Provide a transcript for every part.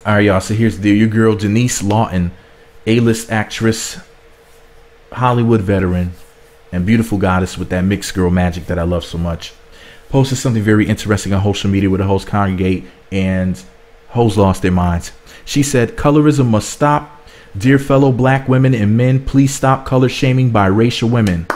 All right, y'all. So here's the deal. Your girl, Denyce Lawton, A-list actress, Hollywood veteran, and beautiful goddess with that mixed girl magic that I love so much, posted something very interesting on social media where the hoes congregate and hoes lost their minds. She said, "Colorism must stop. Dear fellow black women and men, please stop color shaming biracial women."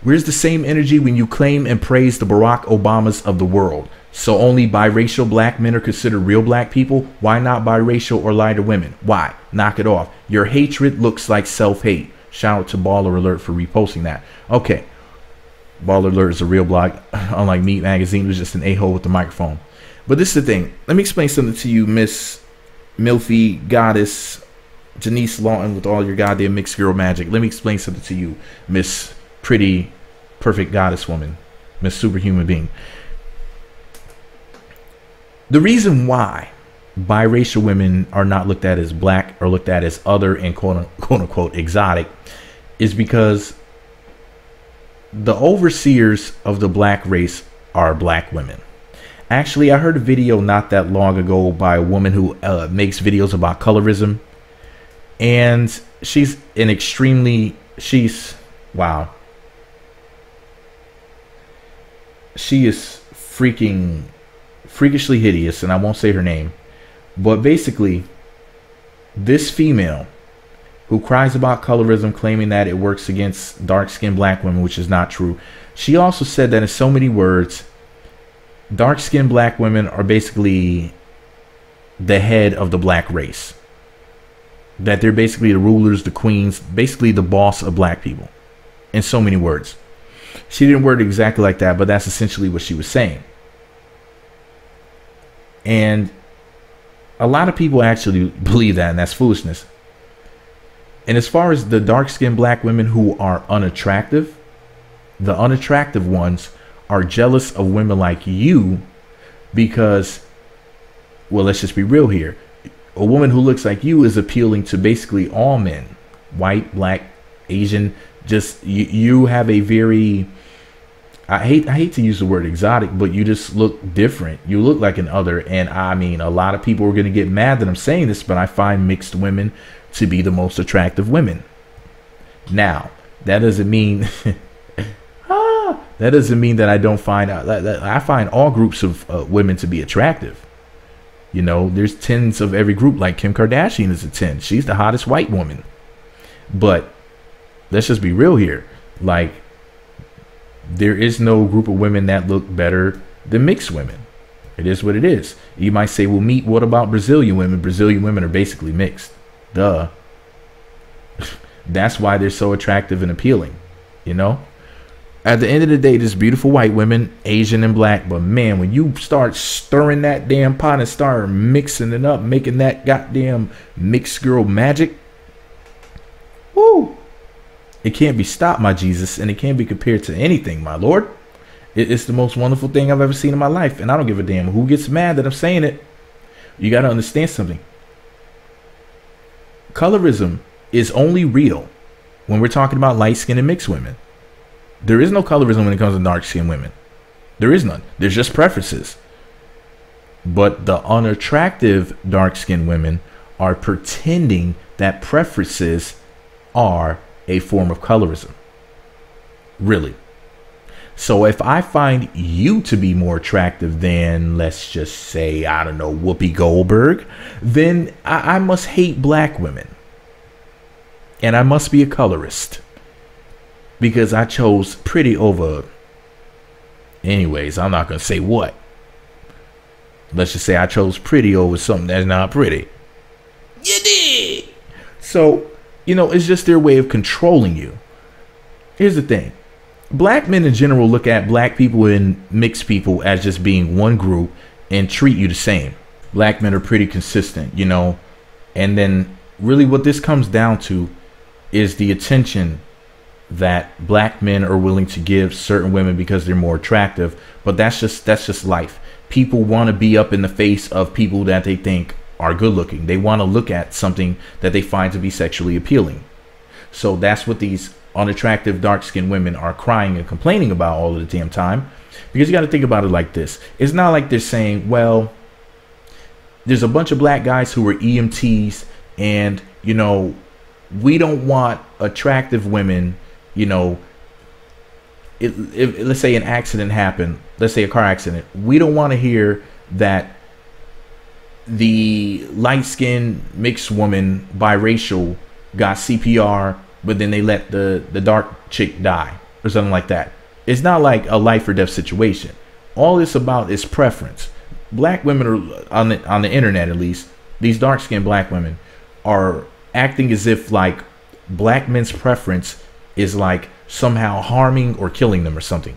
Where's the same energy when you claim and praise the Barack Obamas of the world? So only biracial black men are considered real black people? Why not biracial or lighter women? Why? Knock it off. Your hatred looks like self-hate. Shout out to Baller Alert for reposting that. Okay. Baller Alert is a real blog. Unlike Meat Magazine, it was just an a-hole with the microphone. But this is the thing. Let me explain something to you, Miss Milfy Goddess Denyce Lawton, with all your goddamn mixed girl magic. Let me explain something to you, Miss Pretty Perfect Goddess Woman, Miss Superhuman Being. The reason why biracial women are not looked at as black or looked at as other and quote unquote exotic is because the overseers of the black race are black women. Actually, I heard a video not that long ago by a woman who makes videos about colorism, and she's wow. She is freakishly hideous, and I won't say her name, but basically this female who cries about colorism, claiming that it works against dark-skinned black women, which is not true. She also said that in so many words, dark-skinned black women are basically the head of the black race, that they're basically the rulers, the queens, basically the boss of black people, in so many words. She didn't word it exactly like that, but that's essentially what she was saying. And a lot of people actually believe that, and that's foolishness. And as far as the dark-skinned black women who are unattractive, the unattractive ones are jealous of women like you because, well, let's just be real here. A woman who looks like you is appealing to basically all men, white, black, Asian. Just you have a very, I hate to use the word exotic, but you just look different. You look like an other. And I mean, a lot of people are going to get mad that I'm saying this, but I find mixed women to be the most attractive women. Now, that doesn't mean that doesn't mean that I don't find I find all groups of women to be attractive. You know, there's 10s of every group. Like Kim Kardashian is a 10. She's the hottest white woman. But let's just be real here. Like, there is no group of women that look better than mixed women. It is what it is. You might say, well, Meat, what about Brazilian women? Brazilian women are basically mixed. Duh. That's why they're so attractive and appealing, you know? At the end of the day, there's beautiful white women, Asian and black. But man, when you start stirring that damn pot and start mixing it up, making that goddamn mixed girl magic, woo, it can't be stopped, my Jesus, and it can't be compared to anything, my Lord. It's the most wonderful thing I've ever seen in my life, and I don't give a damn who gets mad that I'm saying it. You got to understand something. Colorism is only real when we're talking about light-skinned and mixed women. There is no colorism when it comes to dark-skinned women. There is none. There's just preferences. But the unattractive dark-skinned women are pretending that preferences are a form of colorism. Really. So if I find you to be more attractive than, let's just say, I don't know, Whoopi Goldberg, then I must hate black women. And I must be a colorist. Because I chose pretty over. Anyways, I'm not going to say what. Let's just say I chose pretty over something that's not pretty. You did. So, you know, it's just their way of controlling you. Here's the thing. Black men in general look at black people and mixed people as just being one group and treat you the same. Black men are pretty consistent, you know. And then really what this comes down to is the attention that black men are willing to give certain women because they're more attractive. But that's just life. People want to be up in the face of people that they think are good looking. They want to look at something that they find to be sexually appealing. So that's what these unattractive dark-skinned women are crying and complaining about all of the damn time. Because you got to think about it like this. It's not like they're saying, well, there's a bunch of black guys who are EMTs, and you know, we don't want attractive women, you know, if let's say an accident happened, let's say a car accident, we don't want to hear that the light-skinned mixed woman, biracial, got CPR, but then they let the dark chick die or something like that. It's not like a life or death situation. All it's about is preference. Black women are on the internet, at least, these dark-skinned black women are acting as if like black men's preference is like somehow harming or killing them or something.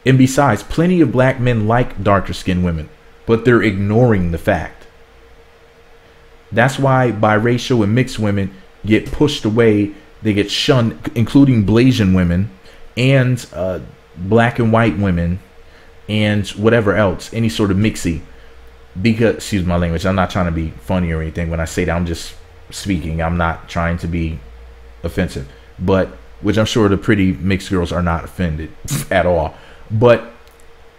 And besides, plenty of black men like darker skinned women, but they're ignoring the fact. That's why biracial and mixed women get pushed away. They get shunned, including Blasian women and black and white women and whatever else, any sort of mixy. Because, excuse my language, I'm not trying to be funny or anything when I say that. I'm just speaking. I'm not trying to be offensive, but which I'm sure the pretty mixed girls are not offended at all. But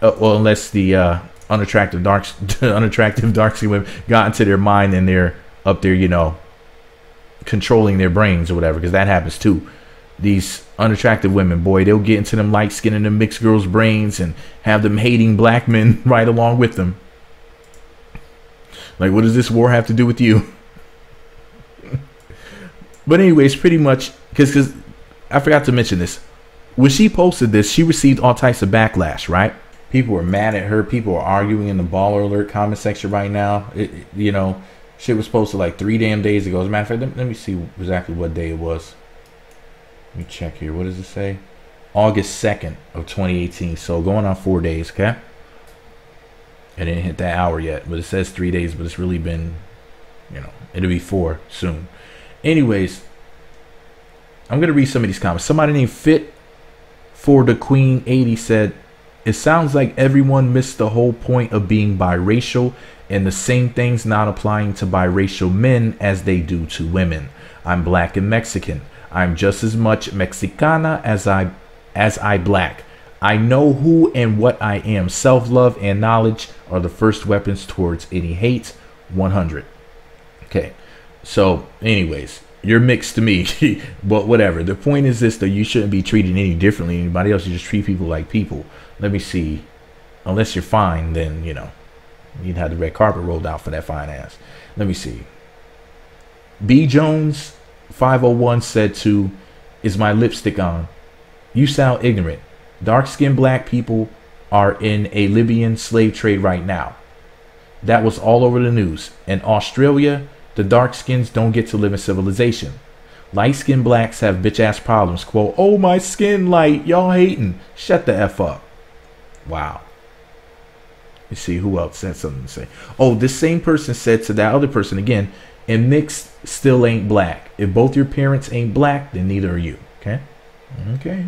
well, unless the unattractive dark skinned women got into their mind and they're up there, you know, controlling their brains or whatever, because that happens too. These unattractive women, boy, they'll get into them light skinned and them mixed girls' brains and have them hating black men right along with them. Like, what does this war have to do with you? But anyways, pretty much, because I forgot to mention this. When she posted this, she received all types of backlash, right? People were mad at her. People are arguing in the Baller Alert comment section right now. You know, shit was posted like 3 damn days ago. As a matter of fact, let me see exactly what day it was. Let me check here. What does it say? August 2nd of 2018. So going on 4 days, okay? It didn't hit that hour yet, but it says 3 days, but it's really been, you know, it'll be 4 soon. Anyways, I'm going to read some of these comments. Somebody named Fit for the Queen 80 said, it sounds like everyone missed the whole point of being biracial, and the same things not applying to biracial men as they do to women. I'm black and Mexican. I'm just as much Mexicana as I black. I know who and what I am. Self-love and knowledge are the first weapons towards any hate. 100. Okay. So anyways, you're mixed to me, but whatever. The point is this, though, you shouldn't be treated any differently than anybody else. You just treat people like people. Let me see. Unless you're fine, then, you know, you'd have the red carpet rolled out for that fine ass. Let me see. B Jones 501 said to, is my lipstick on? You sound ignorant. Dark-skinned black people are in a Libyan slave trade right now. That was all over the news. In Australia, the dark skins don't get to live in civilization. Light-skinned blacks have bitch-ass problems. Quote, oh, my skin light. Y'all hating. Shut the F up. Wow. You see, who else said something to say? Oh, this same person said to that other person again, and mixed still ain't black. If both your parents ain't black, then neither are you. Okay? Okay.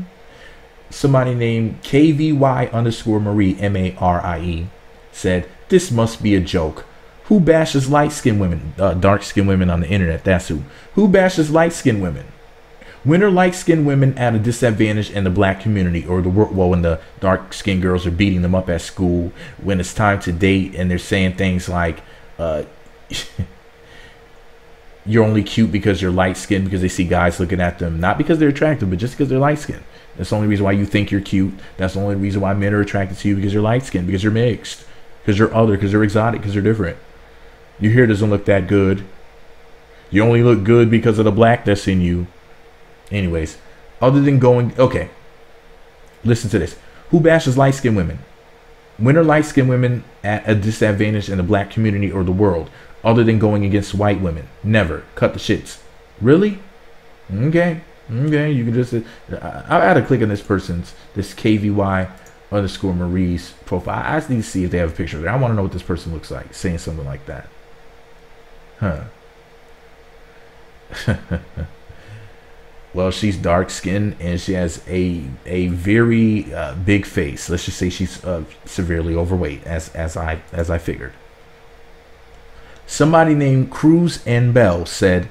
Somebody named KVY_Marie, MARIE, said, this must be a joke. Who bashes light-skinned women? Dark-skinned women on the internet, that's who. Who bashes light-skinned women? When are light-skinned women at a disadvantage in the black community or the world? Well, when the dark-skinned girls are beating them up at school, when it's time to date and they're saying things like, you're only cute because you're light-skinned, because they see guys looking at them, not because they're attractive, but just because they're light-skinned. That's the only reason why you think you're cute. That's the only reason why men are attracted to you, because you're light-skinned, because you're mixed, because you're other, because you're exotic, because you're different. Your hair doesn't look that good. You only look good because of the black that's in you. Anyways, other than going, okay, listen to this. Who bashes light-skinned women? When are light-skinned women at a disadvantage in the black community or the world, other than going against white women? Never. Cut the shits. Really? Okay. Okay. You can just, I had to click on this person's, this KVY_Marie's profile. I just need to see if they have a picture of it. I want to know what this person looks like saying something like that. Huh. Well, she's dark skinned and she has a very big face. Let's just say she's severely overweight, as I figured. Somebody named Cruz and Bell said,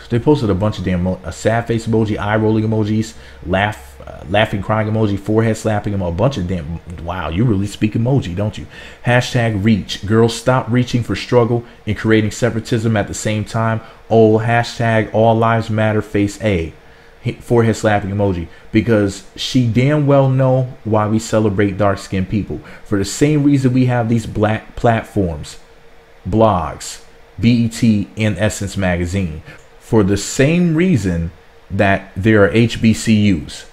they posted a bunch of damn sad face emoji, eye rolling emojis, laugh laughing, crying emoji, forehead slapping him, a bunch of damn. Wow, you really speak emoji, don't you? Hashtag reach. Girls, stop reaching for struggle and creating separatism at the same time. Oh, hashtag all lives matter, face A. Forehead slapping emoji, because she damn well know why we celebrate dark-skinned people. For the same reason we have these black platforms, blogs, BET, and Essence magazine. For the same reason that there are HBCUs.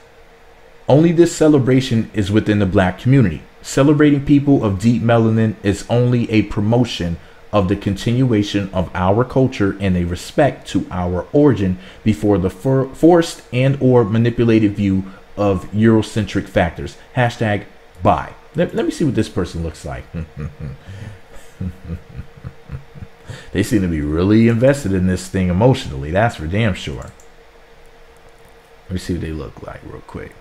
Only this celebration is within the black community. Celebrating people of deep melanin is only a promotion of the continuation of our culture and a respect to our origin before the forced and or manipulated view of Eurocentric factors. Hashtag bye. Let me see what this person looks like. They seem to be really invested in this thing emotionally. That's for damn sure. Let me see what they look like real quick.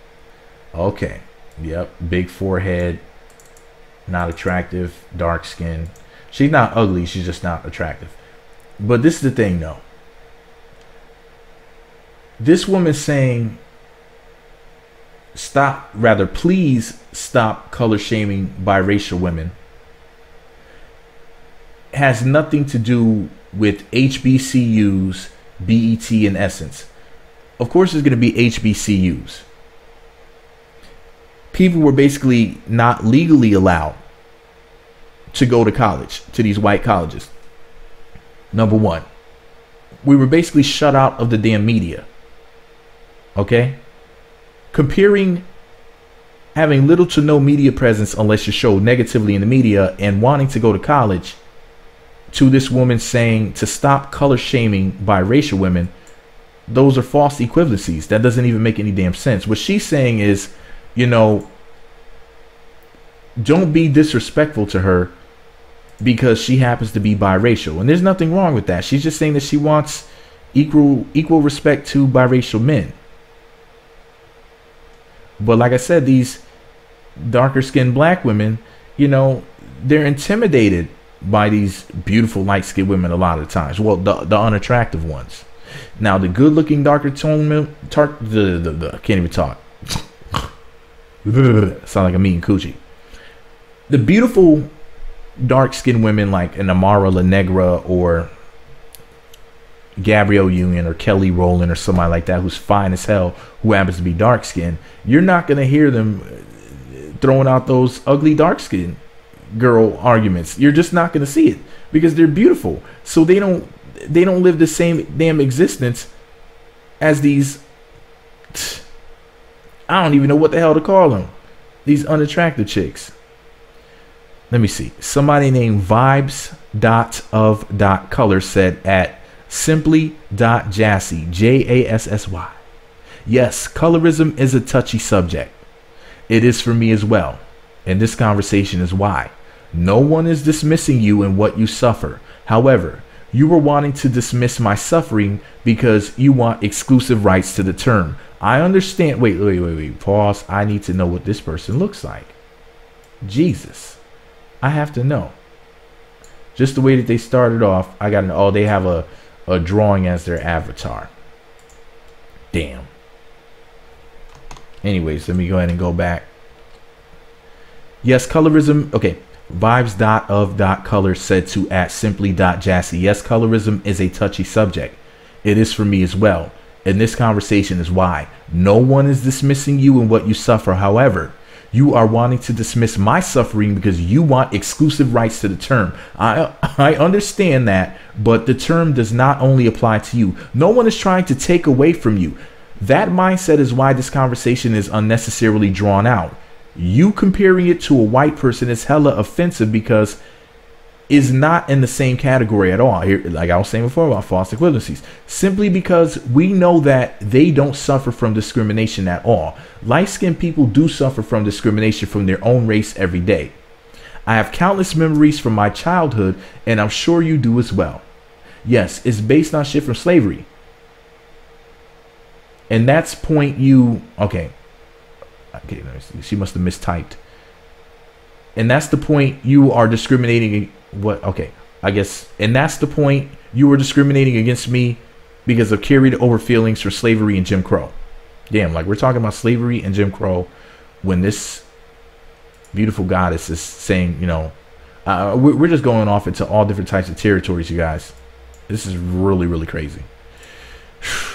Okay. Yep. Big forehead. Not attractive. Dark skin. She's not ugly. She's just not attractive. But this is the thing, though. This woman's saying, please stop color shaming biracial women. Has nothing to do with HBCUs, BET, and Essence. Of course, it's going to be HBCUs. People were basically not legally allowed to go to college, to these white colleges. Number one, we were basically shut out of the damn media. Okay? Comparing having little to no media presence unless you're showed negatively in the media and wanting to go to college to this woman saying to stop color shaming biracial women, those are false equivalencies. That doesn't even make any damn sense. What she's saying is, you know, don't be disrespectful to her because she happens to be biracial. And there's nothing wrong with that. She's just saying that she wants equal respect to biracial men. But like I said, these darker skinned black women, you know, they're intimidated by these beautiful light skinned women a lot of times. Well, the unattractive ones. Now, the good looking darker tone, can't even talk. Sound like I'm eating coochie. The beautiful dark skinned women like an Amara La Negra or Gabrielle Union or Kelly Rowland or somebody like that who's fine as hell, who happens to be dark skinned, you're not going to hear them throwing out those ugly dark skinned girl arguments. You're just not going to see it because they're beautiful. So they don't live the same damn existence as these, I don't even know what the hell to call them, these unattractive chicks. Let me see. Somebody named vibes.of.color said at simply.jassy, Jassy. Yes, colorism is a touchy subject. It is for me as well. And this conversation is why. No one is dismissing you and what you suffer. However, you were wanting to dismiss my suffering because you want exclusive rights to the term. I understand. Wait. Pause. I need to know what this person looks like. Jesus. I have to know. Just the way that they started off, I got to know. Oh, they have a drawing as their avatar. Damn. Anyways, let me go ahead and go back. Yes, colorism. Okay. Vibes.of.color said to at simply.jassy. Yes, colorism is a touchy subject. It is for me as well. And this conversation is why. No one is dismissing you and what you suffer. However, you are wanting to dismiss my suffering because you want exclusive rights to the term. I understand that, but the term does not only apply to you. No one is trying to take away from you. That mindset is why this conversation is unnecessarily drawn out. You comparing it to a white person is hella offensive because is not in the same category at all. Here, like I was saying before about false equivalencies, simply because we know that they don't suffer from discrimination at all. Light-skinned people do suffer from discrimination from their own race every day. I have countless memories from my childhood, and I'm sure you do as well. Yes, it's based on shit from slavery. And that's point you... Okay, let me see. She must have mistyped. And that's the point you are discriminating... What? Okay, I guess. And that's the point you were discriminating against me because of carried over feelings for slavery and Jim Crow. Damn, like we're talking about slavery and Jim Crow when this beautiful goddess is saying, you know, we're just going off into all different types of territories, you guys. This is really, really crazy.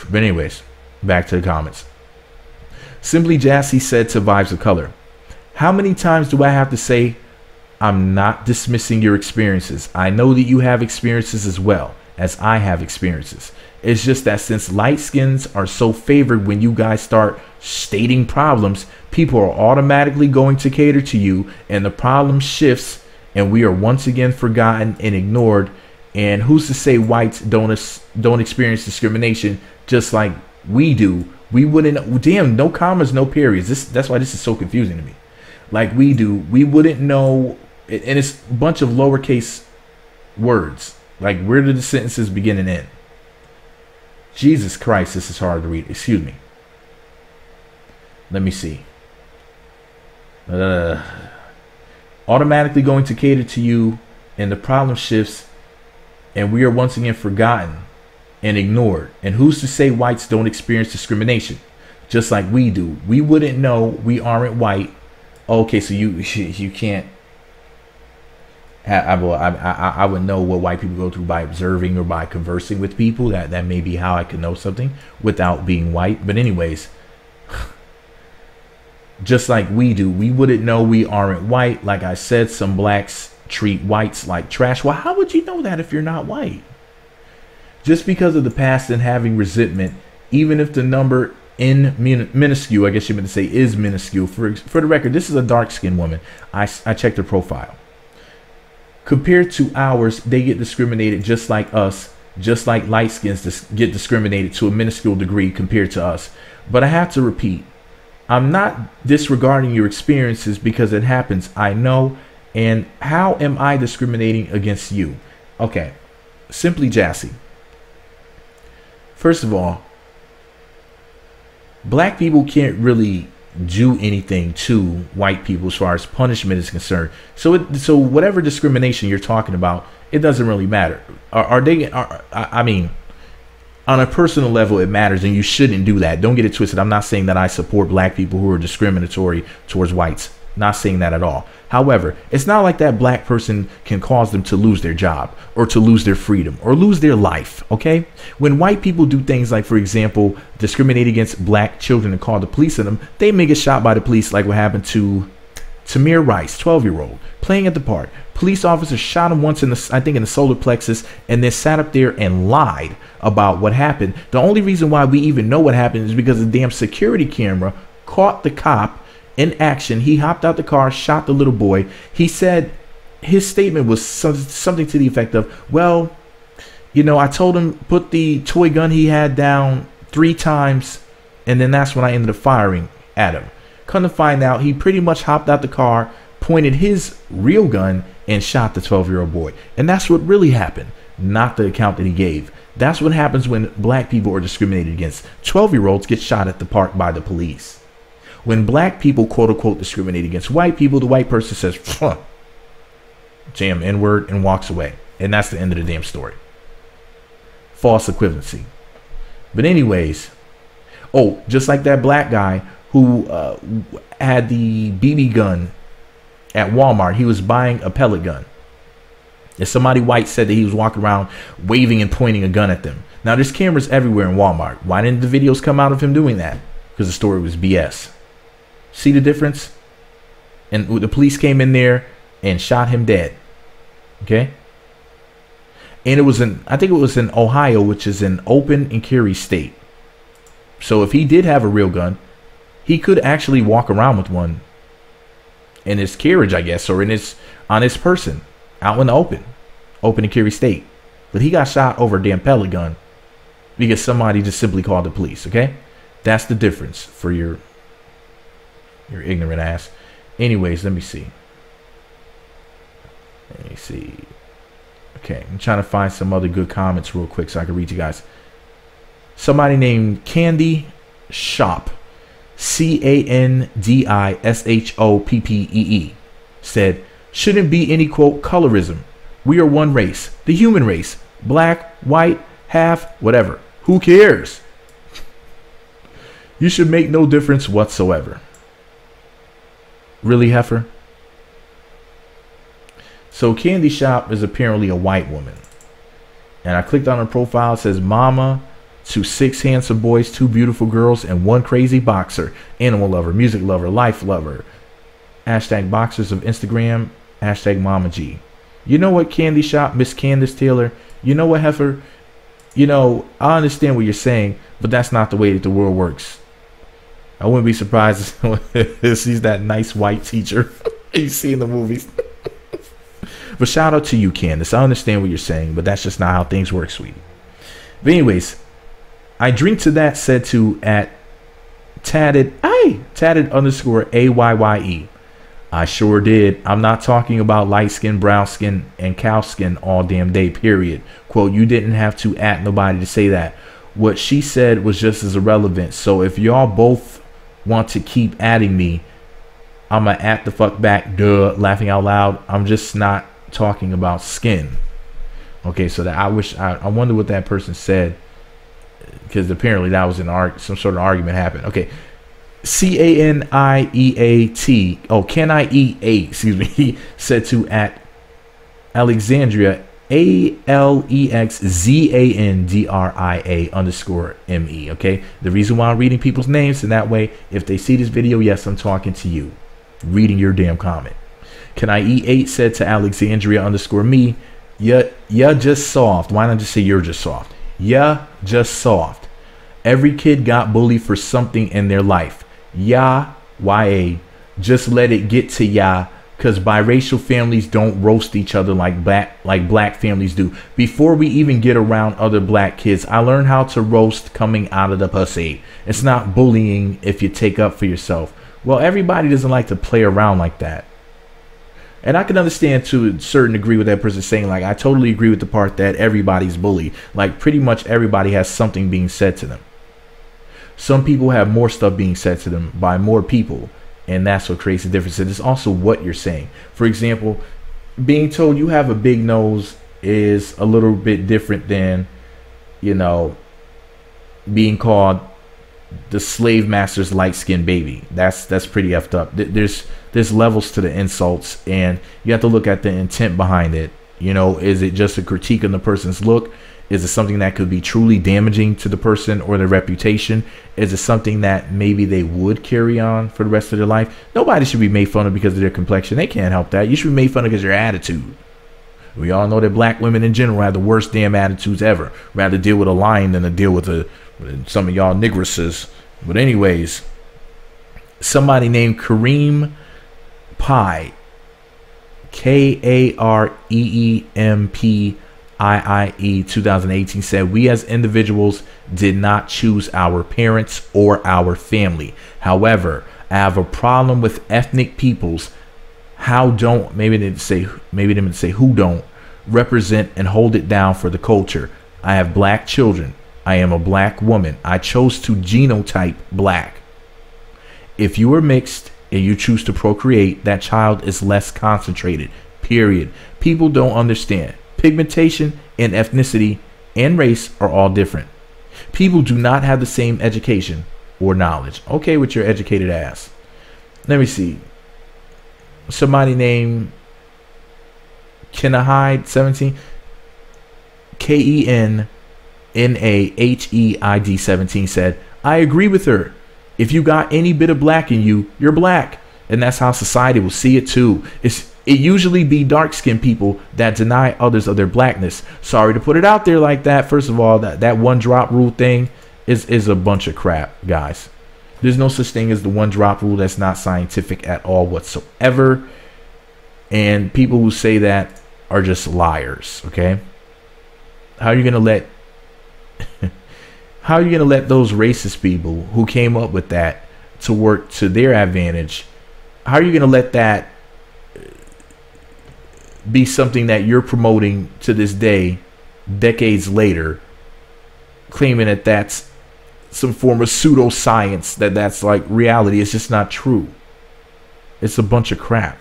But anyways, back to the comments. Simply Jassy said to Vibes of Color, how many times do I have to say I'm not dismissing your experiences? I know that you have experiences as well as I have experiences. It's just that since light skins are so favored, when you guys start stating problems, people are automatically going to cater to you, and the problem shifts, and we are once again forgotten and ignored. And who's to say whites don't experience discrimination just like we do? We wouldn't. Damn, no commas, no periods. That's why this is so confusing to me. Like we do, we wouldn't know. And it's a bunch of lowercase words. Like, where do the sentences begin and end? Jesus Christ, this is hard to read. Excuse me. Let me see. Automatically going to cater to you, and the problem shifts, and we are once again forgotten and ignored. And who's to say whites don't experience discrimination just like we do? We wouldn't know. We aren't white. Okay, so you can't. I would know what white people go through by observing or by conversing with people. That may be how I could know something without being white. But anyways, just like we do, we wouldn't know. We aren't white. Like I said, some blacks treat whites like trash. Well, how would you know that if you're not white? Just because of the past and having resentment, even if the number in minuscule, I guess you meant to say is minuscule. For the record, this is a dark-skinned woman. I checked her profile. Compared to ours, they get discriminated just like us, just like light skins get discriminated to a minuscule degree compared to us. But I have to repeat, I'm not disregarding your experiences because it happens. I know. And how am I discriminating against you? Okay, Simply Jassy. First of all, black people can't really do anything to white people as far as punishment is concerned. So whatever discrimination you're talking about, it doesn't really matter. I mean, on a personal level, it matters, and you shouldn't do that. Don't get it twisted. I'm not saying that I support black people who are discriminatory towards whites. Not saying that at all. However, it's not like that black person can cause them to lose their job or to lose their freedom or lose their life. OK, when white people do things like, for example, discriminate against black children and call the police on them, they may get shot by the police, like what happened to Tamir Rice, 12-year-old, playing at the park. Police officers shot him once in the, I think, in the solar plexus, and then sat up there and lied about what happened. The only reason why we even know what happened is because the damn security camera caught the cop in action. He hopped out the car, shot the little boy. He said his statement was something to the effect of, well, you know, I told him put the toy gun he had down 3 times, and then that's when I ended up firing at him. Come to find out, he pretty much hopped out the car, pointed his real gun, and shot the 12-year-old boy. And that's what really happened, not the account that he gave. That's what happens when black people are discriminated against. 12-year-olds get shot at the park by the police. When black people, quote unquote, discriminate against white people, the white person says, damn N-word, and walks away. And that's the end of the damn story. False equivalency. But anyways, oh, just like that black guy who had the BB gun at Walmart, he was buying a pellet gun. And somebody white said that he was walking around waving and pointing a gun at them. Now, there's cameras everywhere in Walmart. Why didn't the videos come out of him doing that? Because the story was BS. See the difference? And the police came in there and shot him dead. Okay? And it was in, I think it was in Ohio, which is an open and carry state. So if he did have a real gun, he could actually walk around with one in his carriage, I guess, or in his, on his person, out in the open and carry state. But he got shot over a damn pellet gun because somebody just simply called the police. Okay? That's the difference for your ignorant ass. Anyways, let me see. Okay, I'm trying to find some other good comments real quick so I can read you guys. Somebody named Candy Shop, CANDISHOPPEE, said, shouldn't be any, quote, colorism. We are one race, the human race. Black, white, half, whatever. Who cares? You should make no difference whatsoever. Really, heifer? So Candy Shop is apparently a white woman. And I clicked on her profile. It says mama to 6 handsome boys, 2 beautiful girls, and 1 crazy boxer, animal lover, music lover, life lover. Hashtag boxers of Instagram. Hashtag Mama G. You know what, Candy Shop, Miss Candace Taylor? You know what, heifer? You know, I understand what you're saying, but that's not the way that the world works. I wouldn't be surprised if she's that nice white teacher you see in the movies. But shout out to you, Candace. I understand what you're saying, but that's just not how things work, sweetie. But anyways, I drink to that said to at tatted underscore AYYE. I sure did. I'm not talking about light skin, brown skin, and cow skin all damn day, period. Quote, you didn't have to at nobody to say that. What she said was just as irrelevant. So if y'all both want to keep adding me, I'ma at the fuck back, duh, laughing out loud. I'm just not talking about skin. Okay, so that I wonder what that person said, because apparently that was some sort of argument happened. Okay, CANIEAT. Oh, can I eat a? Excuse me. He said to at Alexandria ALEXZANDRIA underscore ME. Okay, the reason why I'm reading people's names, and that way, if they see this video, yes, I'm talking to you, reading your damn comment. Can I eat 8 said to Alexandria underscore me. Yeah, just soft. Why not just say you're just soft? Yeah, just soft. Every kid got bullied for something in their life. Yeah, YA. Just let it get to ya, because biracial families don't roast each other like black families do. Before we even get around other black kids, I learned how to roast coming out of the pussy. It's not bullying if you take up for yourself. Well, everybody doesn't like to play around like that. And I can understand to a certain degree what that person saying. Like, I totally agree with the part that everybody's bullied. Like, pretty much everybody has something being said to them. Some people have more stuff being said to them by more people, and that's what creates the difference. And it's also what you're saying. For example, being told you have a big nose is a little bit different than, you know, being called the slave master's light-skinned baby. That's pretty effed up. There's levels to the insults, and you have to look at the intent behind it. You know, is it just a critique on the person's look? Is it something that could be truly damaging to the person or their reputation? Is it something that maybe they would carry on for the rest of their life? Nobody should be made fun of because of their complexion. They can't help that. You should be made fun of because of your attitude. We all know that black women in general have the worst damn attitudes ever. Rather deal with a lion than to deal with some of y'all nigresses. But anyways, somebody named Kareem Pie, KAREEMPIIE 2018 said, we as individuals did not choose our parents or our family. However, I have a problem with ethnic peoples who don't represent and hold it down for the culture. I have black children. I am a black woman. I chose to genotype black. If you are mixed and you choose to procreate, that child is less concentrated, period. People don't understand. Pigmentation and ethnicity and race are all different. People do not have the same education or knowledge. Okay, with your educated ass. Let me see. Somebody named Kenahide 17, KENNAHEID 17 said, I agree with her. If you got any bit of black in you, you're black. And that's how society will see it too. It usually be dark-skinned people that deny others of their blackness. Sorry to put it out there like that. First of all, that one drop rule thing is a bunch of crap, guys. There's no such thing as the one drop rule. That's not scientific at all whatsoever. And people who say that are just liars, okay? How are you gonna let those racist people who came up with that to work to their advantage? How are you gonna let that be something that you're promoting to this day, decades later, claiming that that's some form of pseudoscience, that's like reality? It's just not true. It's a bunch of crap.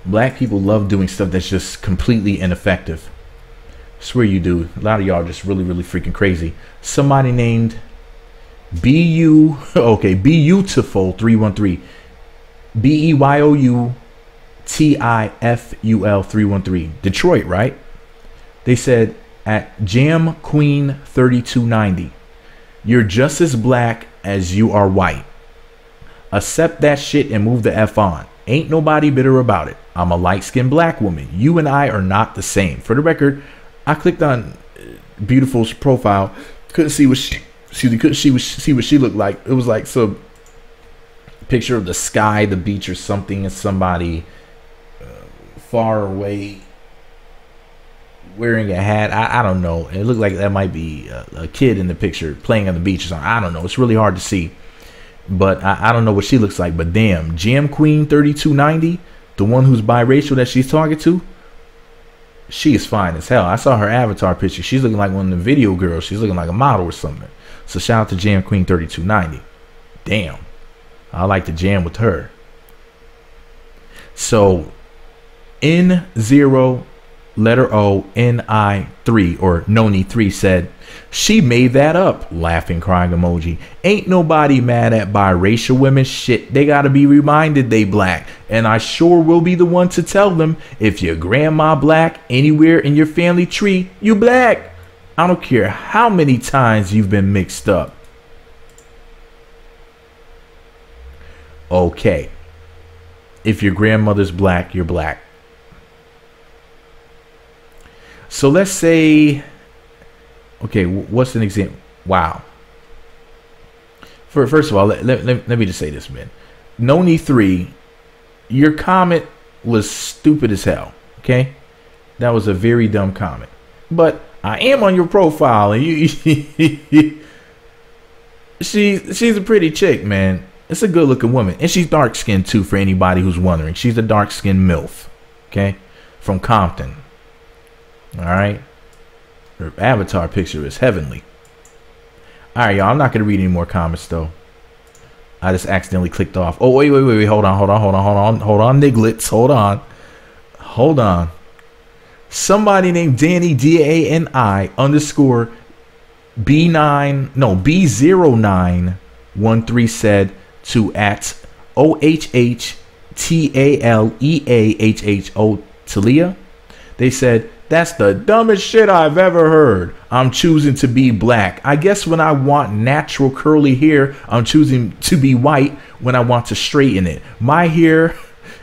Black people love doing stuff that's just completely ineffective. I swear you do. A lot of y'all are just really, really freaking crazy. Somebody named Okay, Beautiful 313. BEYOUTIFUL 313. Detroit, right? They said at Jam Queen 3290. You're just as black as you are white. Accept that shit and move the F on. Ain't nobody bitter about it. I'm a light-skinned black woman. You and I are not the same. For the record, I clicked on Beautiful's profile. Couldn't see what she couldn't see what she looked like. It was like some picture of the sky, the beach, or something, and somebody far away wearing a hat. I don't know. It looked like that might be a kid in the picture playing on the beach or something. I don't know. It's really hard to see. But I don't know what she looks like. But damn, Jam Queen 3290, the one who's biracial that she's talking to, she is fine as hell. I saw her avatar picture. She's looking like one of the video girls. She's looking like a model or something. So shout out to Jam Queen 3290. Damn, I like to jam with her. So N0 letter O NI3 or Noni 3 said, she made that up. Laughing, crying emoji. Ain't nobody mad at biracial women. Shit, they gotta be reminded they black. And I sure will be the one to tell them, if your grandma black, anywhere in your family tree, you black. I don't care how many times you've been mixed up. Okay. If your grandmother's black, you're black. So let's say, okay, what's an example? Wow. First of all, let me just say this, man. Noni 3, your comment was stupid as hell. Okay, that was a very dumb comment. But I am on your profile, and she's a pretty chick, man. It's a good looking woman, and she's dark skinned too. For anybody who's wondering, she's a dark skinned MILF. Okay, from Compton. All right. Her avatar picture is heavenly. All right, y'all. I'm not going to read any more comments, though. I just accidentally clicked off. Oh, wait. Hold on. Nigglets. Hold on. Somebody named Danny, DANI _ B0913 said to at OHHTALEAHHO Talia. They said, that's the dumbest shit I've ever heard. I'm choosing to be black. I guess when I want natural curly hair, I'm choosing to be white when I want to straighten it. My hair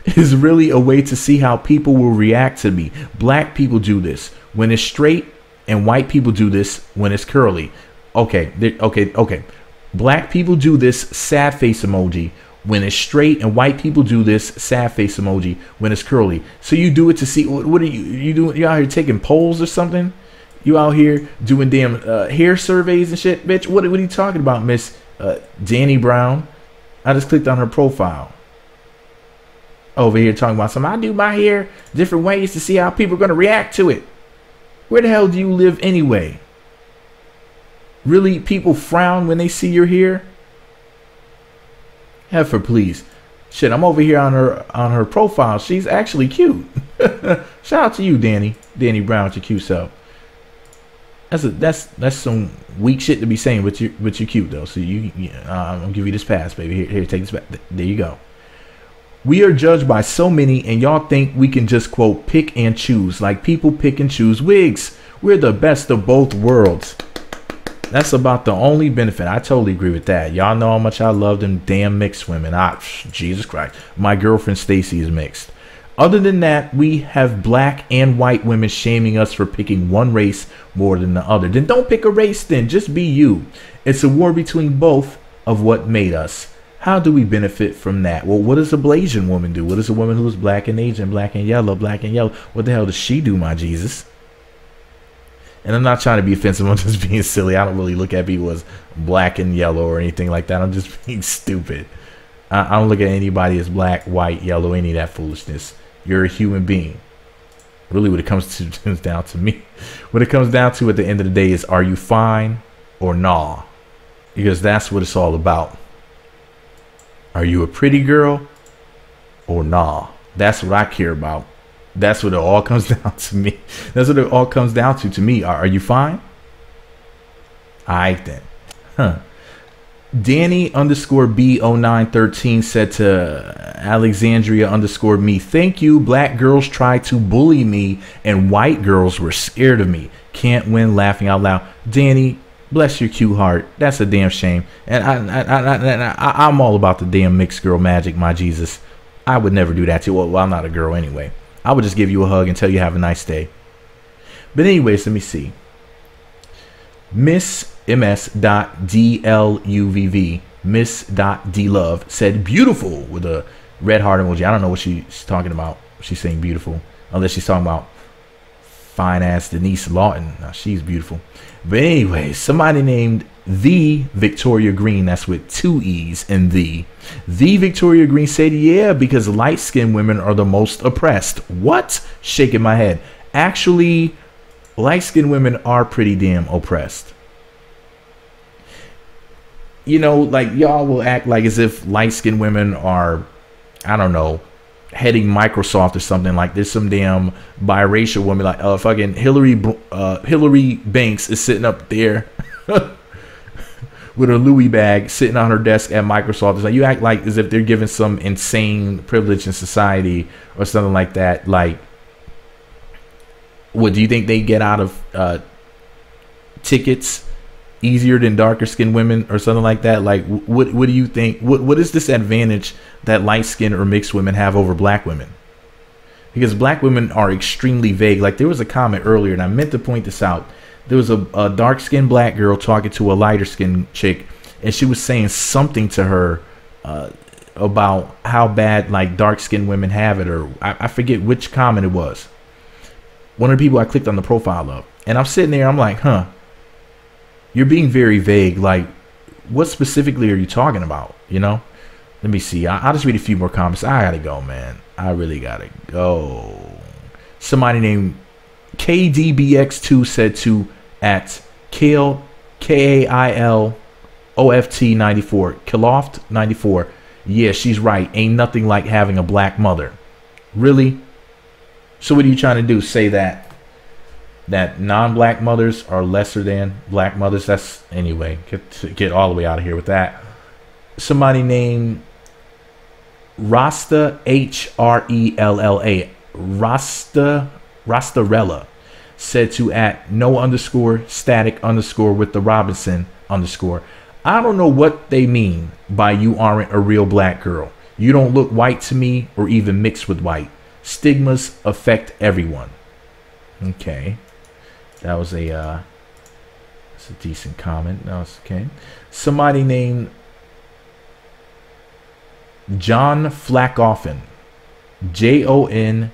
is really a way to see how people will react to me. Black people do this when it's straight, and white people do this when it's curly. Okay. Black people do this sad face emoji when it's straight, and white people do this sad face emoji when it's curly. So you do it to see, what are you doing? You out here taking polls or something? You out here doing damn hair surveys and shit, bitch? What are you talking about, Miss Danny Brown? I just clicked on her profile. Over here talking about something. I do my hair different ways to see how people are going to react to it. Where the hell do you live anyway? Really, people frown when they see your hair? Heifer, please. Shit, I'm over here on her profile. She's actually cute. Shout out to you, Danny Brown, with your cute self. That's some weak shit to be saying, but you're cute though. So I'm gonna give you this pass, baby. Here, take this back. There you go. We are judged by so many, and y'all think we can just quote pick and choose like people pick and choose wigs. We're the best of both worlds. That's about the only benefit. I totally agree with that. Y'all know how much I love them damn mixed women. Jesus Christ. My girlfriend Stacy is mixed. Other than that, we have black and white women shaming us for picking one race more than the other. Then don't pick a race then. Just be you. It's a war between both of what made us. How do we benefit from that? Well, what does a Blasian woman do? What does a woman who is black and Asian, black and yellow? What the hell does she do, my Jesus? And I'm not trying to be offensive. I'm just being silly. I don't really look at people as black and yellow or anything like that. I'm just being stupid. I don't look at anybody as black, white, yellow, any of that foolishness. You're a human being. Really, what it comes down to me, what it comes down to at the end of the day is, are you fine or nah? Because that's what it's all about. Are you a pretty girl or nah? That's what I care about. That's what it all comes down to me. That's what it all comes down to me. Are you fine? All right then. Huh. Danny underscore B0913 said to Alexandria underscore me, thank you. Black girls tried to bully me and white girls were scared of me. Can't win, laughing out loud. Danny, bless your cute heart. That's a damn shame. And I'm all about the damn mixed girl magic, my Jesus. I would never do that to you. Well, I'm not a girl anyway. I would just give you a hug and tell you have a nice day. But anyways, let me see. Miss ms.dluvv, miss.dlove said beautiful with a red heart emoji. I don't know what she's talking about. She's saying beautiful, unless she's talking about fine ass Denyce Lawton. Now, she's beautiful. But anyway, somebody named the Victoria Green, that's with 2 E's in the Victoria Green said, yeah, because light-skinned women are the most oppressed. What? Shaking my head. Actually, light-skinned women are pretty damn oppressed. You know, like, y'all will act like as if light-skinned women are, I don't know, heading Microsoft or something. Like there's some damn biracial woman, like fucking Hillary Banks is sitting up there with her Louis bag sitting on her desk at Microsoft. It's like you act like as if they're given some insane privilege in society or something like that. Like, what do you think they get out of tickets easier than darker skinned women or something like that? Like, what do you think? What is this advantage that light skinned or mixed women have over black women? Because black women are extremely vague. Like, there was a comment earlier, and I meant to point this out. There was a dark skinned black girl talking to a lighter skinned chick, and she was saying something to her about how bad like dark skinned women have it, or I forget which comment it was. One of the people I clicked on the profile of, and I'm sitting there, I'm like, huh, you're being very vague. Like, what specifically are you talking about? You know, let me see. I'll just read a few more comments. I gotta go, man. I really gotta go. Somebody named KDBX2 said to at Kail KAILOFT 94 Kiloft 94. Yeah, she's right. Ain't nothing like having a black mother. Really? So what are you trying to do? Say that non-black mothers are lesser than black mothers? That's, anyway, get all the way out of here with that. Somebody named Rasta HRELLA Rastarella said to at no underscore static underscore with the Robinson underscore. I don't know what they mean by you aren't a real black girl. You don't look white to me or even mixed with white. Stigmas affect everyone. Okay. That was that's a decent comment. That was okay. Somebody named John Flackoffin. JONFLACKOFIN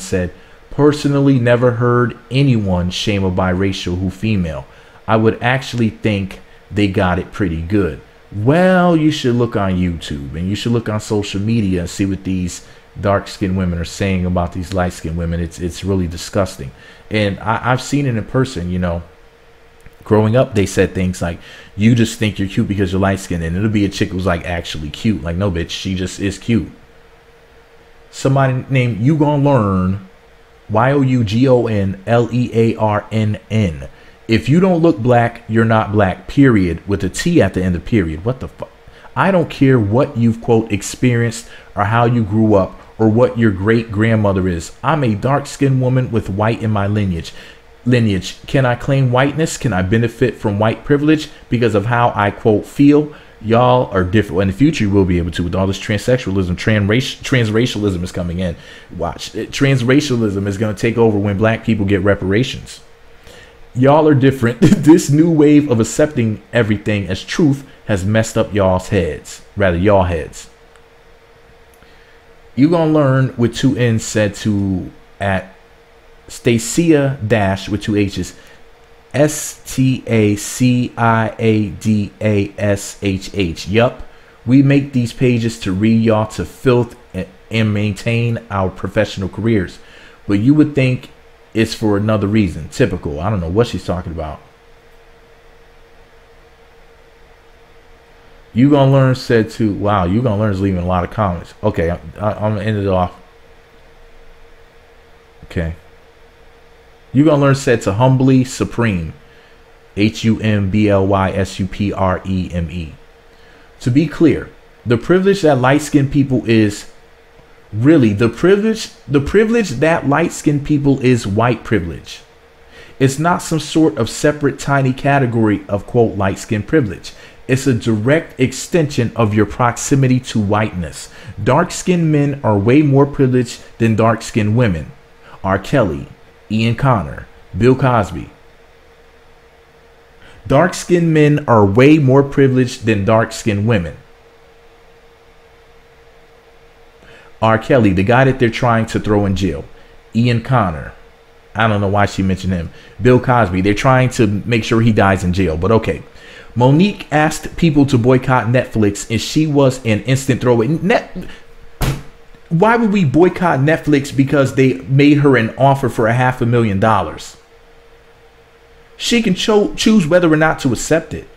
said, personally never heard anyone shame a biracial who female. I would actually think they got it pretty good. Well, you should look on YouTube and you should look on social media and see what these dark-skinned women are saying about these light-skinned women. It's really disgusting. And I've seen it in person, you know. Growing up, they said things like, you just think you're cute because you're light-skinned, and it'll be a chick who's like actually cute. Like, no, bitch, she just is cute. Somebody named You Gonna Learn, YOUGONLEARNN. If you don't look black, you're not black, period, with a T at the end of period. What the fuck? I don't care what you've, quote, experienced or how you grew up or what your great-grandmother is. I'm a dark-skinned woman with white in my lineage. Can I claim whiteness? Can I benefit from white privilege because of how I, quote, feel? Y'all are different. In the future, you will be able to, with all this transsexualism. Transracialism is coming in. Watch. Transracialism is going to take over when black people get reparations. Y'all are different. This new wave of accepting everything as truth has messed up y'all's heads. Rather, y'all heads. You Gonna Learn with 2 N's said to at Stacia Dash with 2 H's. STACIADASHH. Yup. We make these pages to read y'all to filth and maintain our professional careers. But you would think it's for another reason. Typical. I don't know what she's talking about. You Gonna Learn said to, wow, You Gonna Learn is leaving a lot of comments. Okay, I'm gonna end it off. Okay. You Gonna Learn said to Humbly Supreme. HUMBLYSUPREME. To be clear, the privilege that light-skinned people is really the privilege that light-skinned people is white privilege. It's not some sort of separate tiny category of quote light-skinned privilege. It's a direct extension of your proximity to whiteness. Dark-skinned men are way more privileged than dark-skinned women. R. Kelly, Ian Connor, Bill Cosby. Dark-skinned men are way more privileged than dark-skinned women. R. Kelly, the guy that they're trying to throw in jail. Ian Connor. I don't know why she mentioned him. Bill Cosby, they're trying to make sure he dies in jail, but okay. Monique asked people to boycott Netflix, and she was an instant throwaway. Why would we boycott Netflix? Because they made her an offer for $500,000. She can choose whether or not to accept it.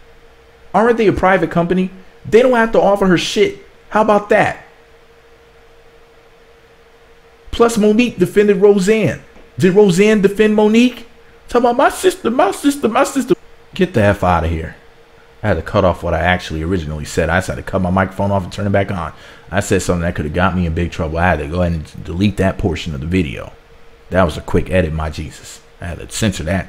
Aren't they a private company? They don't have to offer her shit. How about that? Plus, Monique defended Roseanne. Did Roseanne defend Monique? Talk about my sister. Get the F out of here. I had to cut off what I actually originally said. I just had to cut my microphone off and turn it back on. I said something that could have got me in big trouble. I had to go ahead and delete that portion of the video. That was a quick edit, my Jesus. I had to censor that.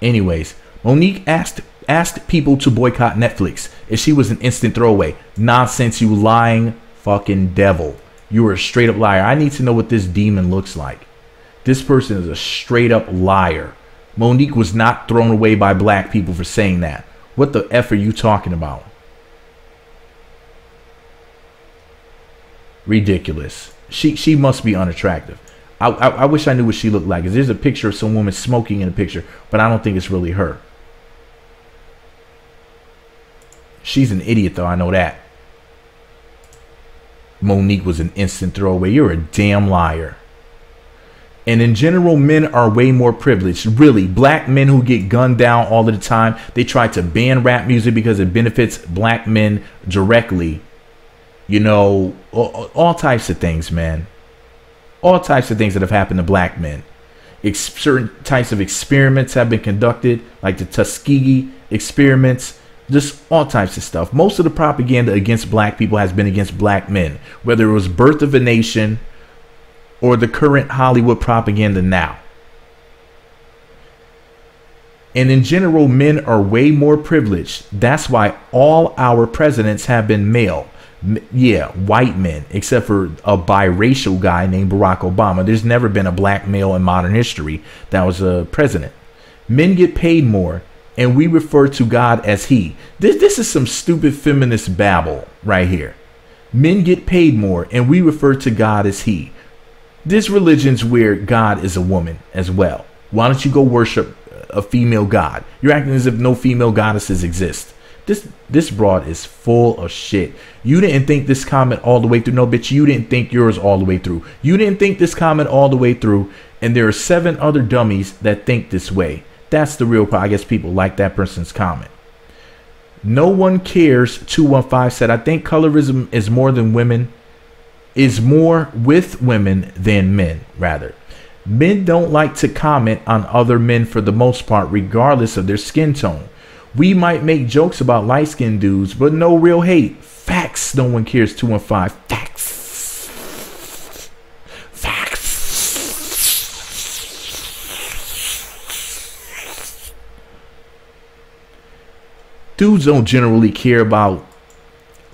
Anyways, Monique asked people to boycott Netflix if she was an instant throwaway. Nonsense, you lying fucking devil. You are a straight up liar. I need to know what this demon looks like. This person is a straight up liar. Monique was not thrown away by black people for saying that. What the F are you talking about? Ridiculous. She must be unattractive. I wish I knew what she looked like. There's a picture of some woman smoking in the picture, but I don't think it's really her. She's an idiot though, I know that. Monique was an instant throwaway. You're a damn liar. And in general, men are way more privileged. Really, black men who get gunned down all of the time. They try to ban rap music because it benefits black men directly. You know, all types of things, man. All types of things that have happened to black men. Certain types of experiments have been conducted, like the Tuskegee experiments. Just all types of stuff. Most of the propaganda against black people has been against black men, whether it was Birth of a Nation or the current Hollywood propaganda now. And in general, men are way more privileged. That's why all our presidents have been male. Yeah, white men, except for a biracial guy named Barack Obama. There's never been a black male in modern history that was a president. Men get paid more, and we refer to God as he. This is some stupid feminist babble right here. Men get paid more, and we refer to God as he. This religion's where God is a woman as well. Why don't you go worship a female god? You're acting as if no female goddesses exist. This broad is full of shit. You didn't think this comment all the way through. No, bitch, you didn't think yours all the way through. You didn't think this comment all the way through. And there are 7 other dummies that think this way. That's the real problem. I guess people like that person's comment. No one cares 215 said, I think colorism is more with women than men, rather. Men don't like to comment on other men for the most part, regardless of their skin tone. We might make jokes about light-skinned dudes, but no real hate. Facts. No one cares 215. Facts. Facts. Dudes don't generally care about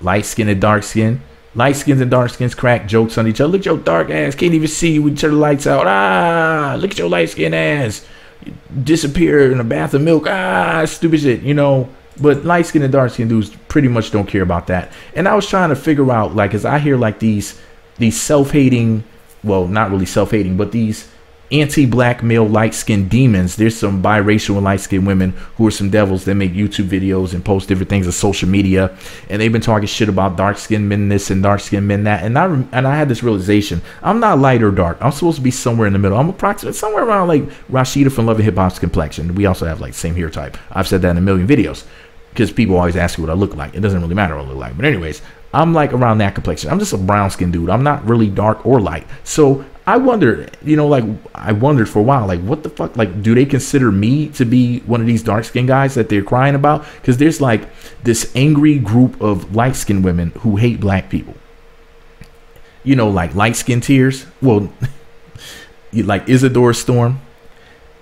light skin and dark skin. Light skins and dark skins crack jokes on each other. Look at your dark ass. Can't even see you when you turn the lights out. Ah, look at your light skin ass. You disappear in a bath of milk. Ah, stupid shit, you know. But light skin and dark skin dudes pretty much don't care about that. And I was trying to figure out, like, as I hear like these self-hating, well, not really self-hating, but these anti-black male light-skinned demons. There's some biracial and light-skinned women who are some devils that make YouTube videos and post different things on social media, and they've been talking shit about dark-skinned men this and dark-skinned men that. And I had this realization: I'm not light or dark. I'm supposed to be somewhere in the middle. I'm approximately somewhere around like Rashida from Love and Hip Hop's complexion. We also have like same hair type. I've said that in a million videos because people always ask me what I look like. It doesn't really matter what I look like. But anyways, I'm like around that complexion. I'm just a brown skinned dude. I'm not really dark or light. So I wonder, like I wondered for a while, like what the fuck, like do they consider me to be one of these dark skinned guys that they're crying about? Because there's like this angry group of light skinned women who hate black people. Like light skin tears. Well, like Isadora Storm.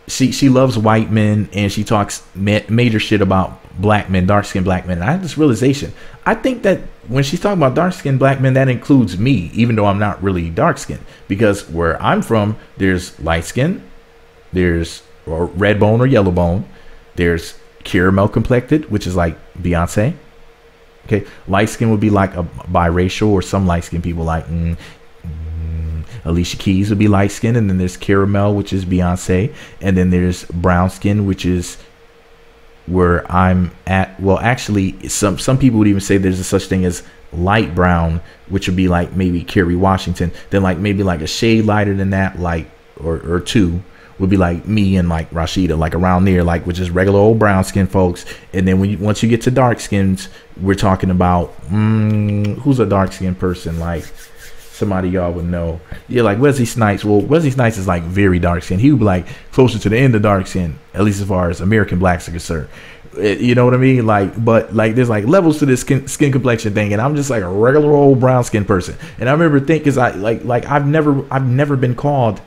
She loves white men and she talks major shit about black men, dark skinned black men. And I had this realization. I think that when she's talking about dark skinned black men, that includes me, even though I'm not really dark skinned, because where I'm from, there's light skin, there's red bone or yellow bone, there's caramel complected, which is like Beyonce. Okay. Light skin would be like a biracial, or some light skinned people like, Alicia Keys would be light skin, and then there's caramel, which is Beyonce, and then there's brown skin, which is where I'm at. Well, actually, some people would even say there's a such thing as light brown, which would be like maybe Kerry Washington. Then like maybe like a shade lighter than that, like or two would be like me and like Rashida, like around there, like which is regular old brown skin folks. And then once you get to dark skins, we're talking about who's a dark skinned person, like somebody y'all would know. Yeah, like Wesley Snipes. Well, Wesley Snipes is like very dark skinned. He would be like closer to the end of dark skin, at least as far as American blacks are concerned. You know what I mean? Like, but like there's like levels to this skin complexion thing, and I'm just like a regular old brown skin person. And I remember thinking, I've never been called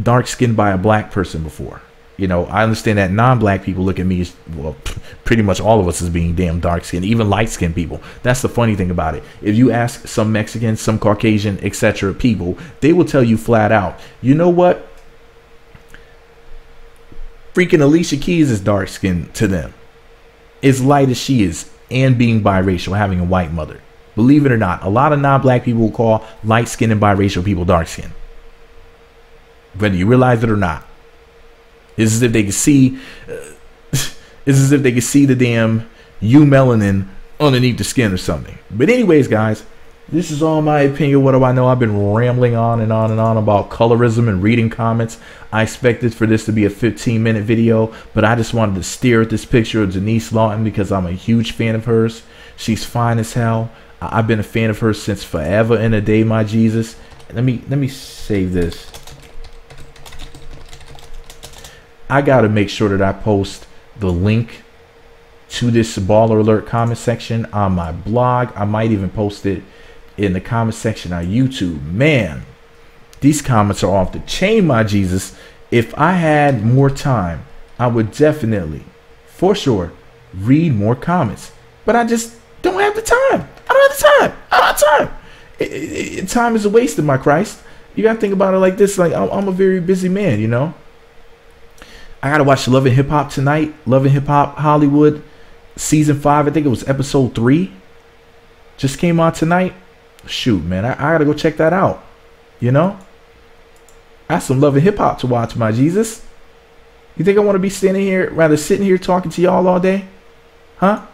dark skinned by a black person before. I understand that non-black people look at me as, well, pretty much all of us as being damn dark-skinned, even light-skinned people. That's the funny thing about it. If you ask some Mexicans, some Caucasian, etc. people, they will tell you flat out, you know what? Freaking Alicia Keys is dark-skinned to them. As light as she is, and being biracial, having a white mother. Believe it or not, a lot of non-black people will call light-skinned and biracial people dark-skinned. Whether you realize it or not. It's as if they could see. It's as if they could see the damn melanin underneath the skin or something. But anyways, guys, this is all my opinion. What do I know? I've been rambling on and on and on about colorism and reading comments. I expected for this to be a 15-minute video, but I just wanted to stare at this picture of Denyce Lawton because I'm a huge fan of hers. She's fine as hell. I've been a fan of hers since forever and a day, my Jesus. Let me save this. I got to make sure that I post the link to this Baller Alert comment section on my blog. I might even post it in the comment section on YouTube. Man, these comments are off the chain, my Jesus. If I had more time, I would definitely, for sure, read more comments. But I just don't have the time. I don't have the time. I don't have time. Time is a waste of my Christ. You got to think about it like this. Like, I'm a very busy man, I gotta watch Love and Hip Hop tonight. Love and Hip Hop Hollywood season 5. I think it was episode 3. Just came on tonight. Shoot, man, I gotta go check that out. That's some Love and Hip Hop to watch, my Jesus. You think I want to be sitting here talking to y'all all day? Huh?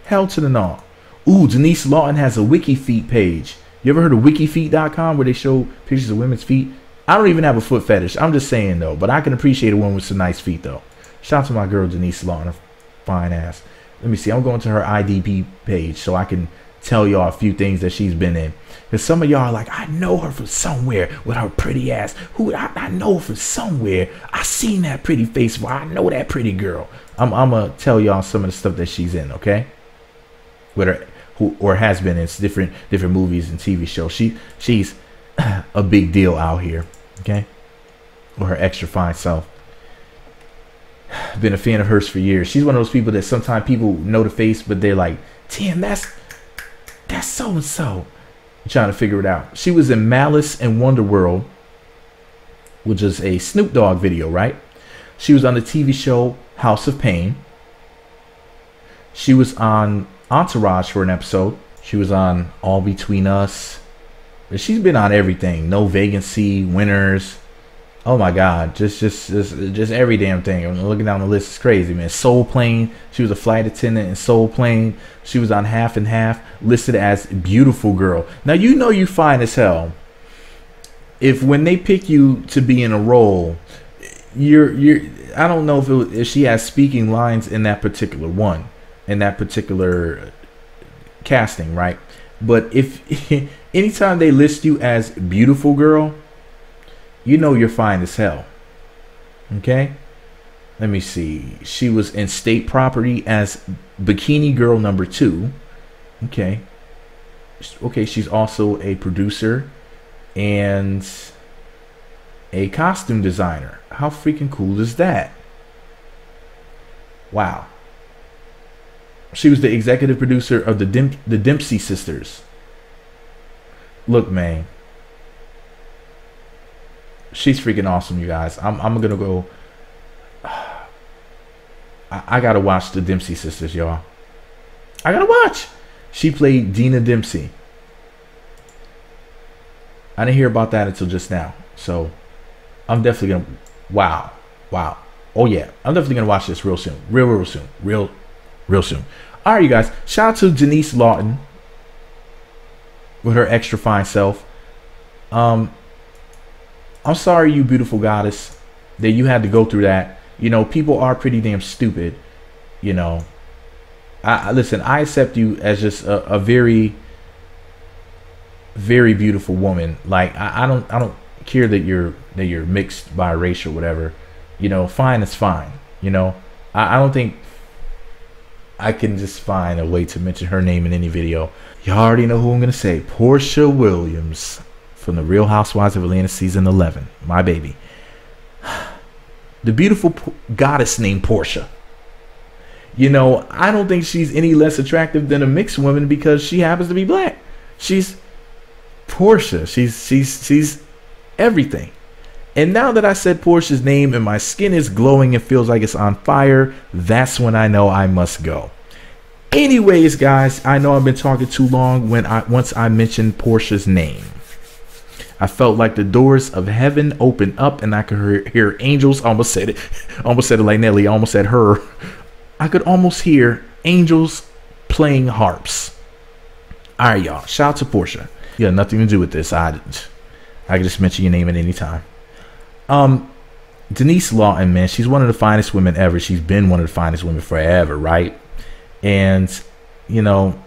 Hell to the no. Ooh, Denyce Lawton has a wiki feet page. You ever heard of wikifeet.com where they show pictures of women's feet? I don't even have a foot fetish. I'm just saying, though. But I can appreciate a woman with some nice feet, though. Shout out to my girl, Denyce Lawton. Her fine ass. Let me see. I'm going to her IDP page so I can tell y'all a few things that she's been in. Because some of y'all are like, I know her from somewhere with her pretty ass. I know her from somewhere. I seen that pretty face. I know that pretty girl. I'm going to tell y'all some of the stuff that she's in, okay? With her, or has been in different movies and TV shows. She's a big deal out here, okay? Or her extra fine self. Been a fan of hers for years. She's one of those people that sometimes people know the face, but they're like, damn, that's so and so. I'm trying to figure it out. She was in Malice in Wonderworld, which is a Snoop Dogg video, right? She was on the TV show House of Pain. She was on Entourage for an episode. She was on All Between Us. But she's been on everything. No Vacancy, Winners. Oh my God, just every damn thing. I'm looking down the list. It's crazy, man. Soul Plane. She was a flight attendant in Soul Plane. She was on Half and Half, listed as beautiful girl. Now you fine as hell. If when they pick you to be in a role, you're. I don't know if she has speaking lines in that particular one, in that particular casting, right? But if anytime they list you as beautiful girl, you know you're fine as hell. Okay? Let me see. She was in State Property as Bikini Girl number 2. Okay. Okay, she's also a producer and a costume designer. How freaking cool is that? Wow. She was the executive producer of the Dempsey Sisters. Look, man. She's freaking awesome, you guys. I'm gonna go. I gotta watch the Dempsey Sisters, y'all. I gotta watch. She played Dina Dempsey. I didn't hear about that until just now. So I'm definitely gonna. Wow. Wow. Oh yeah. I'm definitely gonna watch this real soon. Real soon. Real soon. All right, you guys. Shout out to Denyce Lawton with her extra fine self. I'm sorry, you beautiful goddess, that you had to go through that. You know, people are pretty damn stupid. You know, listen, I accept you as just a very, very beautiful woman. Like I don't care that you're mixed biracial, whatever. You know, fine is fine. You know, I don't think I can just find a way to mention her name in any video. Y'all already know who I'm gonna say. Portia Williams from the Real Housewives of Atlanta season 11. My baby. The beautiful goddess named Portia. You know, I don't think she's any less attractive than a mixed woman because she happens to be black. She's Portia. She's everything. And now that I said Portia's name and my skin is glowing and feels like it's on fire, that's when I know I must go. Anyways, guys, I know I've been talking too long. Once I mentioned Portia's name, I felt like the doors of heaven opened up and I could hear angels. I almost said it like Nelly. I almost said her. I could almost hear angels playing harps. All right, y'all. Shout out to Portia. You got nothing to do with this. I can just mention your name at any time. Denyce Lawton, man, she's one of the finest women ever. She's been one of the finest women forever, right? And, you know,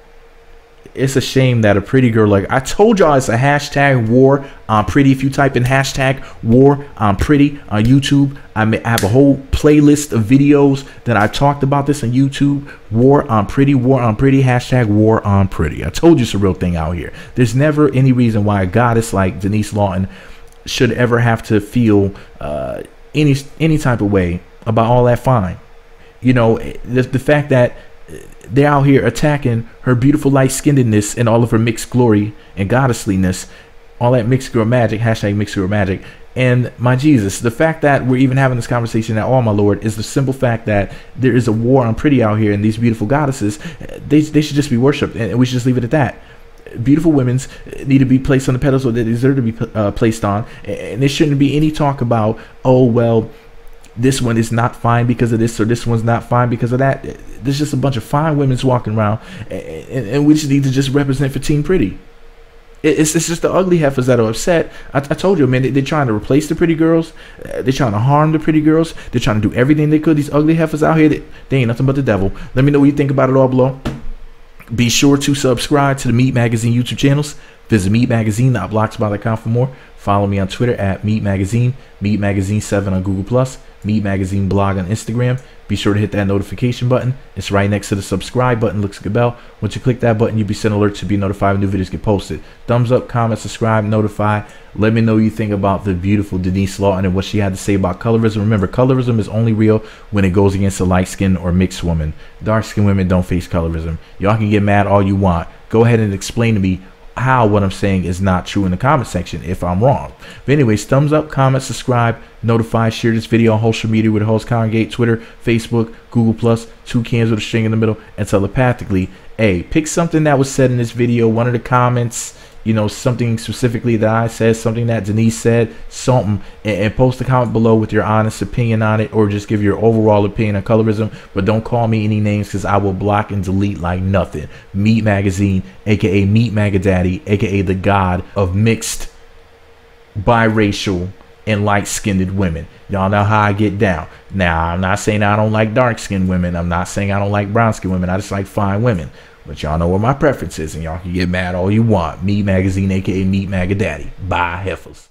it's a shame that a pretty girl, like I told y'all, it's a hashtag war on pretty. If you type in hashtag war on pretty on YouTube, I have a whole playlist of videos that I talked about this on YouTube. War on pretty, hashtag war on pretty. I told you it's a real thing out here. There's never any reason why a goddess like Denyce Lawton should ever have to feel any type of way about all that fine. You know, the fact that they're out here attacking her beautiful light-skinnedness and all of her mixed glory and goddessliness, all that mixed girl magic, hashtag mixed girl magic. And my Jesus, the fact that we're even having this conversation at all, my Lord, is the simple fact that there is a war on pretty out here, and these beautiful goddesses, they should just be worshipped, and we should just leave it at that. Beautiful women need to be placed on the pedestal they deserve to be placed on, and there shouldn't be any talk about, oh well, this one is not fine because of this, or this one's not fine because of that. There's just a bunch of fine women walking around, and we just need to just represent for Team Pretty. It's just the ugly heifers that are upset. I told you, man, they're trying to replace the pretty girls. They're trying to harm the pretty girls. They're trying to do everything they could. These ugly heifers out here, they ain't nothing but the devil. Let me know what you think about it all below. Be sure to subscribe to the Meat Magazine YouTube channels. Visit meatmagazine.blogspot.com for more. Follow me on Twitter at Meat Magazine, Meat Magazine 7 on Google+, Meat Magazine blog on Instagram. Be sure to hit that notification button. It's right next to the subscribe button. Looks like a bell. Once you click that button, you'll be sent alerts to be notified when new videos get posted. Thumbs up, comment, subscribe, notify. Let me know what you think about the beautiful Denyce Lawton and what she had to say about colorism. Remember, colorism is only real when it goes against a light-skinned or mixed woman. Dark-skinned women don't face colorism. Y'all can get mad all you want. Go ahead and explain to me how what I'm saying is not true in the comment section if I'm wrong. But anyways, thumbs up, comment, subscribe, notify, share this video on social media with the host congregate, Twitter, Facebook, Google+, 2 cans with a string in the middle, and telepathically, hey, pick something that was said in this video, one of the comments, you know, something specifically that I said, something that Denyce said, something, and post a comment below with your honest opinion on it, or just give your overall opinion on colorism. But don't call me any names, because I will block and delete like nothing. Meat Magazine, aka Meat Magadaddy, aka the god of mixed, biracial, and light-skinned women. Y'all know how I get down. Now, I'm not saying I don't like dark-skinned women. I'm not saying I don't like brown-skinned women. I just like fine women. But y'all know what my preference is, and y'all can get mad all you want. Meat Magazine, aka Meat Magadaddy. Bye, heifers.